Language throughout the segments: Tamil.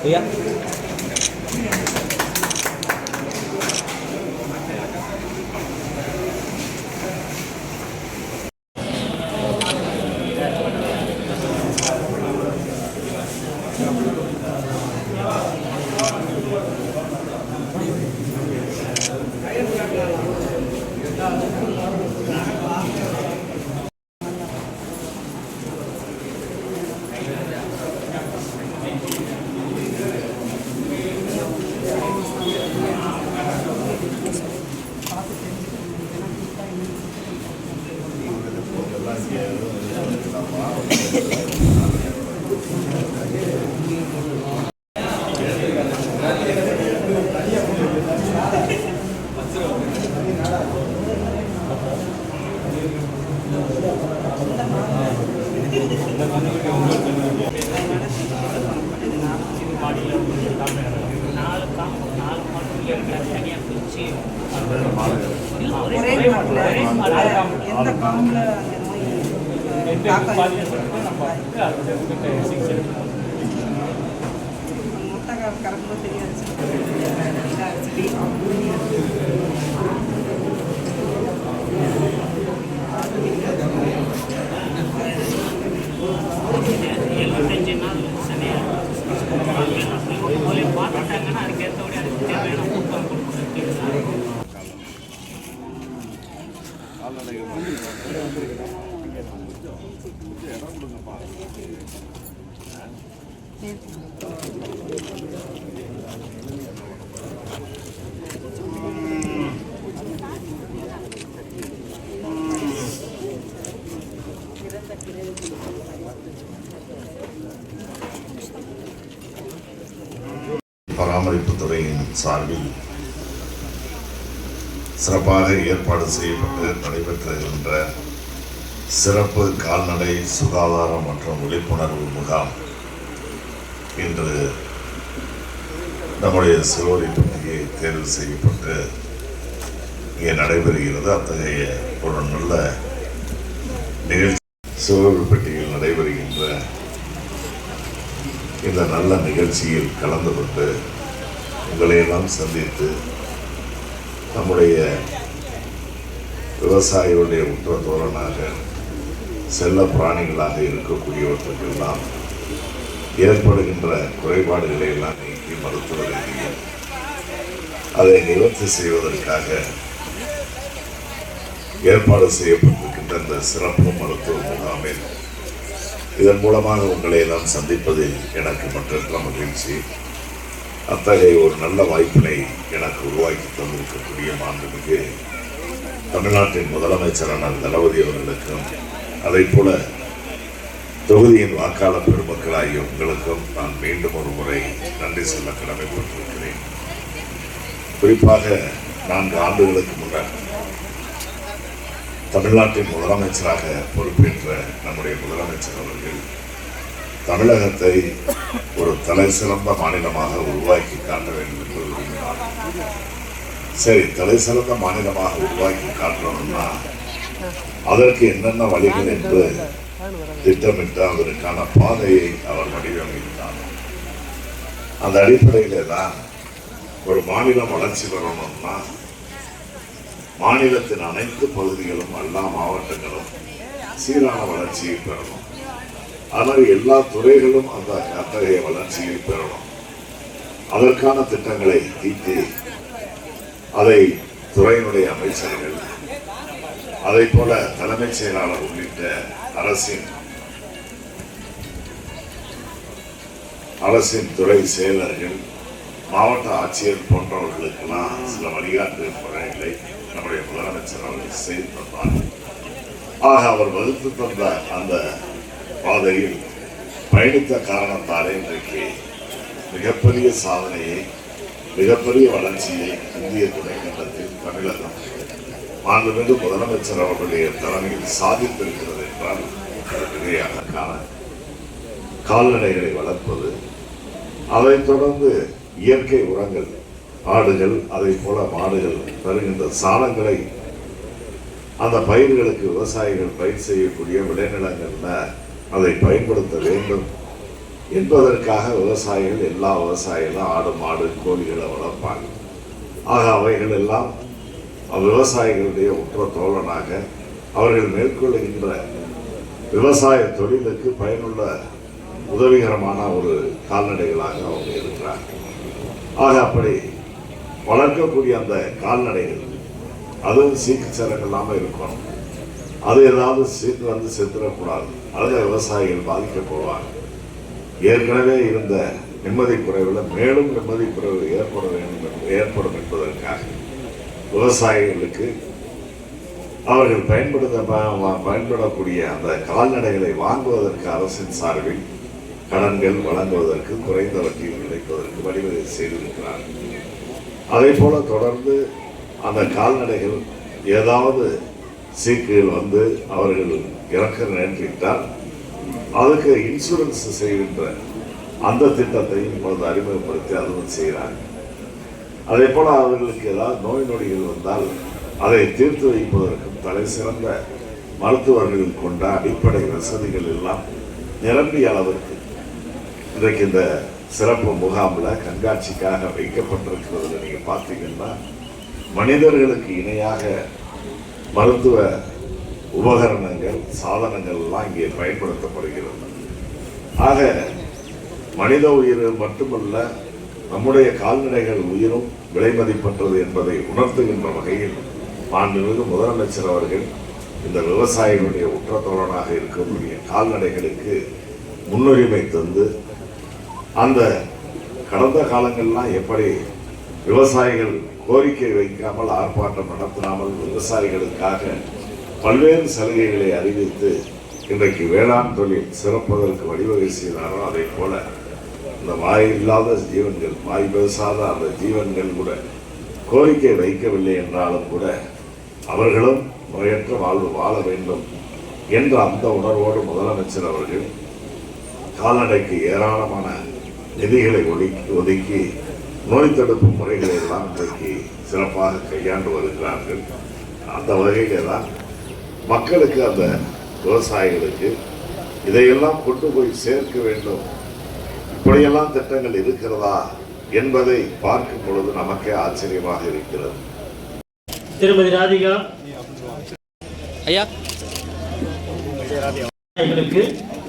Iya. பராமரிப்பு துறையின் சார்பில் சிறப்பாக ஏற்பாடு செய்யப்பட்டு நடைபெற்றிருக்கின்ற சிறப்பு கால்நடை சுகாதாரம் மற்றும் விழிப்புணர்வு முகாம் இன்று நம்முடைய சிறுவரிப்பட்டியை தேர்வு செய்யப்பட்டு இங்கே நடைபெறுகிறது. அத்தகைய ஒரு நல்ல நிகழ்ச்சி சிறுவரிப்பட்டியில் நடைபெறுகின்ற இந்த நல்ல நிகழ்ச்சியில் கலந்து கொண்டு உங்களையெல்லாம் சந்தித்து நம்முடைய விவசாயிகளுடைய உற்ற தோழனாக செல்ல பிராணிகளாக இருக்கக்கூடியவற்றுக்கெல்லாம் ஏற்படுகின்ற குறைபாடுகளை எல்லாம் நீக்கி மருத்துவ ரீதியில் அதை நிவர்த்தி செய்வதற்காக ஏற்பாடு செய்யப்பட்டிருக்கின்ற இந்த சிறப்பு மருத்துவ முகாமில் இதன் மூலமாக உங்களை எல்லாம் சந்திப்பதில் எனக்கு மற்றற்ற மகிழ்ச்சி. அத்தகைய ஒரு நல்ல வாய்ப்பினை எனக்கு உருவாக்கி தந்திருக்கக்கூடிய மாண்புமிகு தமிழ்நாட்டின் முதலமைச்சரான தளபதி அவர்களுக்கும் அதை போல தொகுதியின் வாக்காளர் பெருமக்களாகிய உங்களுக்கும் நான் மீண்டும் ஒரு முறை நன்றி சொல்ல கடமைப்பட்டிருக்கிறேன். குறிப்பாக 4 ஆண்டுகளுக்கு முன்னர் தமிழ்நாட்டின் முதலமைச்சராக பொறுப்பேற்ற நம்முடைய முதலமைச்சர் அவர்கள் தமிழகத்தை ஒரு தலை சிறந்த மாநிலமாக உருவாக்கி காட்ட வேண்டும் என்று விரும்பினார். சரி, தலை சிறந்த மாநிலமாக உருவாக்கி காட்டணும்னா அதற்கு என்னென்ன வழிகள் என்று திட்டமிட்டு அதற்கான பாதையை அவர் வடிவமைத்தார். அந்த அடிப்படையிலே தான் ஒரு மாநிலம் வளர்ச்சி பெறணும்னா மாநிலத்தின் அனைத்து பகுதிகளும் எல்லா மாவட்டங்களும் சீரான வளர்ச்சியை பெறணும். ஆனால் எல்லா துறைகளும் அந்த அத்தகைய வளர்ச்சியை பெறணும். அதற்கான திட்டங்களை தீட்டி அதை துறையினுடைய அமைச்சர்கள் அதை போல தலைமைச் செயலாளர் உள்ளிட்ட அரசின் துறை செயலர்கள் மாவட்ட ஆட்சியர் போன்றவர்களுக்கெல்லாம் சில வழிகாட்டு முறைகளை நம்முடைய முதலமைச்சர் அவர்கள் செய்து தந்தார். ஆக அவர் வகுத்து தந்த அந்த பாதையில் பயணித்த காரணத்தாலே இன்றைக்கு மிகப்பெரிய சாதனையை மிகப்பெரிய வளர்ச்சியை இந்திய துணைக்கண்டத்தில் தமிழகம் மாண்புமிகு முதலமைச்சர் அவர்களுடைய தலைமையில் சாதித்திருக்கிறது என்றால் மிகையாக கால்நடைகளை வளர்ப்பது அதைத் தொடர்ந்து இயற்கை உரங்கள், ஆடுகள் அதை போல மாடுகள் தருகின்ற சாணங்களை அந்த பயிர்களுக்கு விவசாயிகள் பயிர் செய்யக்கூடிய விளைநிலங்கள்ல அதை பயன்படுத்த வேண்டும் என்பதற்காக விவசாயிகள், எல்லா விவசாயிகளும் ஆடு மாடு கோழிகளை வளர்ப்பாங்க. ஆக அவைகள் எல்லாம் விவசாயிகளுடைய உற்ற தோழனாக அவர்கள் மேற்கொள்ளுகின்ற விவசாய தொழிலுக்கு பயனுள்ள உதவிகரமான ஒரு கால்நடைகளாக அவங்க இருக்கிறாங்க. ஆக அப்படி வளர்க்கக்கூடிய அந்த கால்நடைகள் அதுவும் சீக்கு சரக்கு இல்லாமல் இருக்கணும். அது ஏதாவது சீக்கு வந்து செத்துடக்கூடாது. அதில் விவசாயிகள் பாதிக்கப்படுவாங்க. ஏற்கனவே இருந்த நிம்மதி குறைவில் மேலும் நிம்மதி குறைவு ஏற்படும் என்பதற்காக விவசாயிகளுக்கு அவர்கள் பயன்படக்கூடிய அந்த கால்நடைகளை வாங்குவதற்கு அரசின் சார்பில் கடன்கள் வழங்குவதற்கு, குறைந்த வட்டியில் கிடைப்பதற்கு வழிவகை செய்திருக்கிறார்கள். அதே போல தொடர்ந்து அந்த கால்நடைகள் ஏதாவது சீக்குகள் வந்து அவர்கள் இறக்க நேரிட்டால் அதுக்கு இன்சூரன்ஸ் செய்கின்ற அந்த திட்டத்தையும் இப்பொழுது அறிமுகப்படுத்தி அதுவும் செய்கிறாங்க. அதே போல அவர்களுக்கு ஏதாவது நோய் நொடிகள் வந்தால் அதை தீர்த்து வைப்பதற்கும் தலை சிறந்த மருத்துவர்கள் கொண்ட அடிப்படை வசதிகள் எல்லாம் நிரம்பிய அளவிற்கு இன்றைக்கு இந்த சிறப்பு முகாமில் கண்காட்சிக்காக வைக்கப்பட்டிருக்கிறதுல நீங்கள் பார்த்தீங்கன்னா மனிதர்களுக்கு இணையாக மருத்துவ உபகரணங்கள், சாதனங்கள் எல்லாம் இங்கே பயன்படுத்தப்படுகிறது. ஆக மனித உயிர் மட்டுமல்ல, நம்முடைய கால்நடைகள் உயிரும் விலை மதிப்பற்றது என்பதை உணர்த்துகின்ற வகையில் மாண்புமிகு முதலமைச்சர் அவர்கள் இந்த விவசாயிகளுடைய உற்ற தோழனாக இருக்கக்கூடிய கால்நடைகளுக்கு முன்னுரிமை தந்து, அந்த கடந்த காலங்கள்லாம் எப்படி விவசாயிகள் கோரிக்கை வைக்காமல் ஆர்ப்பாட்டம் நடத்தாமல் விவசாயிகளுக்காக பல்வேறு சலுகைகளை அறிவித்து இன்றைக்கு வேளாண் தொழில் சிறப்பதற்கு வழிவகை செய்தாரோ, அதை போல இந்த வாயில்லாத ஜீவன்கள், வாய் பேசாத அந்த ஜீவன்கள் கூட கோரிக்கை வைக்கவில்லை என்றாலும் கூட அவர்களும் நோயற்ற வாழ்வு வாழ வேண்டும் என்ற அந்த உணர்வோடு முதலமைச்சர் அவர்கள் கால்நடைக்கு ஏராளமான நிதிகளை ஒதுக்கி நோய் தடுப்பு முறைகளை எல்லாம் இன்றைக்கு சிறப்பாக கையாண்டு வருகிறார்கள். அந்த வகையிலே தான் மக்களுக்கு, அந்த விவசாயிகளுக்கு இதையெல்லாம் கொண்டு போய் சேர்க்க வேண்டும், இப்படியெல்லாம் திட்டங்கள் இருக்கிறதா என்பதை பார்க்கும் பொழுது நமக்கே ஆச்சரியமாக இருக்கிறது. திருமதி ராதிகா ஐயா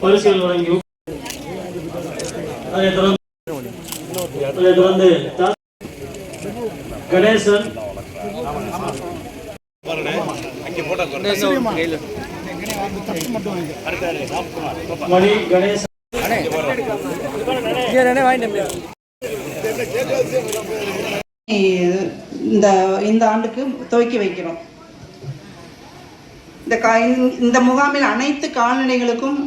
பரிசுகள் வழங்கி அதை தொடர்ந்து கணேசன் மணி கணேசன் இந்த ஆண்டுக்கு துவக்கி வைக்கிறோம். இந்த முகாமில் அனைத்து கால்நடைகளுக்கும்